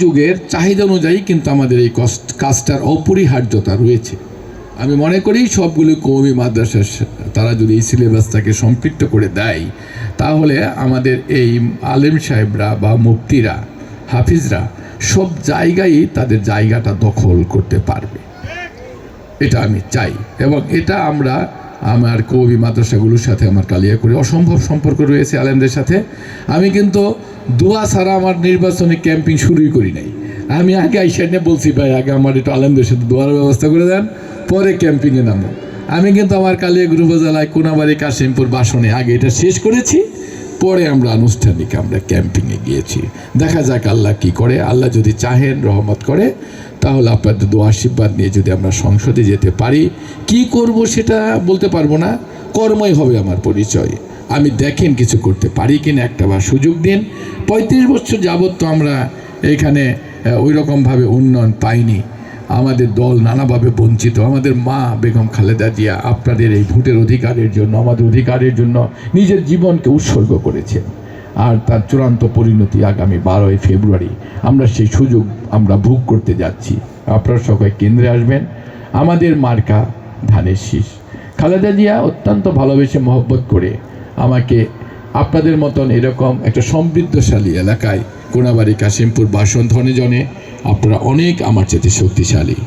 যুগের চাহিদা অনুযায়ী কিন্তু আমাদের এই কাজটার অপরিহার্যতা রয়েছে। আমি মনে করি সবগুলো কওমি মাদ্রাসা তারা যদি এই সিলেবাসটাকে সম্পৃক্ত করে দেয়, তাহলে আমাদের এই আলেম সাহেবরা বা মুফতিরা, হাফিজরা সব জায়গায় তাদের জায়গাটা দখল করতে পারবে, এটা আমি চাই। এবং এটা আমরা আমার কওমি মাদ্রাসাগুলোর সাথে আমার কালিয়াকৈরে অসম্ভব সম্পর্ক রয়েছে আলেমদের সাথে। আমি কিন্তু দোয়া ছাড়া আমার নির্বাচনী ক্যাম্পিং শুরুই করি নাই। আমি আগে আইসাইনে বলছি, ভাই আগে আমার একটু আলেমদের সাথে দোয়ার ব্যবস্থা করে দেন, পরে ক্যাম্পিংয়ে নামো। আমি কিন্তু আমার কালিয়াকৈর উপজেলায় কোনাবাড়ি, কাশিমপুর, বাসনে আগে এটা শেষ করেছি, পরে আমরা আনুষ্ঠানিক আমরা ক্যাম্পিংয়ে গিয়েছি। দেখা যাক আল্লাহ কি করে। আল্লাহ যদি চাহেন, রহমত করে, তাহলে আপনাদের দোয়া আশীর্বাদ নিয়ে যদি আমরা সংসদে যেতে পারি। কি করব সেটা বলতে পারবো না, কর্মই হবে আমার পরিচয়। আমি দেখেন কিছু করতে পারি কিনা, একটা বার সুযোগ দিন। 35 বছর যাবৎ তো আমরা এখানে ওই রকমভাবে উন্নয়ন পাইনি। আমাদের দল নানাভাবে বঞ্চিত। আমাদের মা বেগম খালেদা জিয়া আপনাদের এই ভোটের অধিকারের জন্য, আমাদের অধিকারের জন্য নিজের জীবনকে উৎসর্গ করেছেন। আর তার চূড়ান্ত পরিণতি আগামী 12ই ফেব্রুয়ারি আমরা সেই সুযোগ আমরা ভোগ করতে যাচ্ছি। আপনারা সবাই কেন্দ্রে আসবেন। আমাদের মার্কা ধানের শীষ। খালেদা জিয়া অত্যন্ত ভালোবেসে মহব্বত করে আমাকে আপনাদের মতন এরকম একটা সমৃদ্ধশালী এলাকায়, কোনাবাড়ি, কাশিমপুর, বাসন, ধনে জনে আপনারা অনেক আমার চেয়ে শক্তিশালী।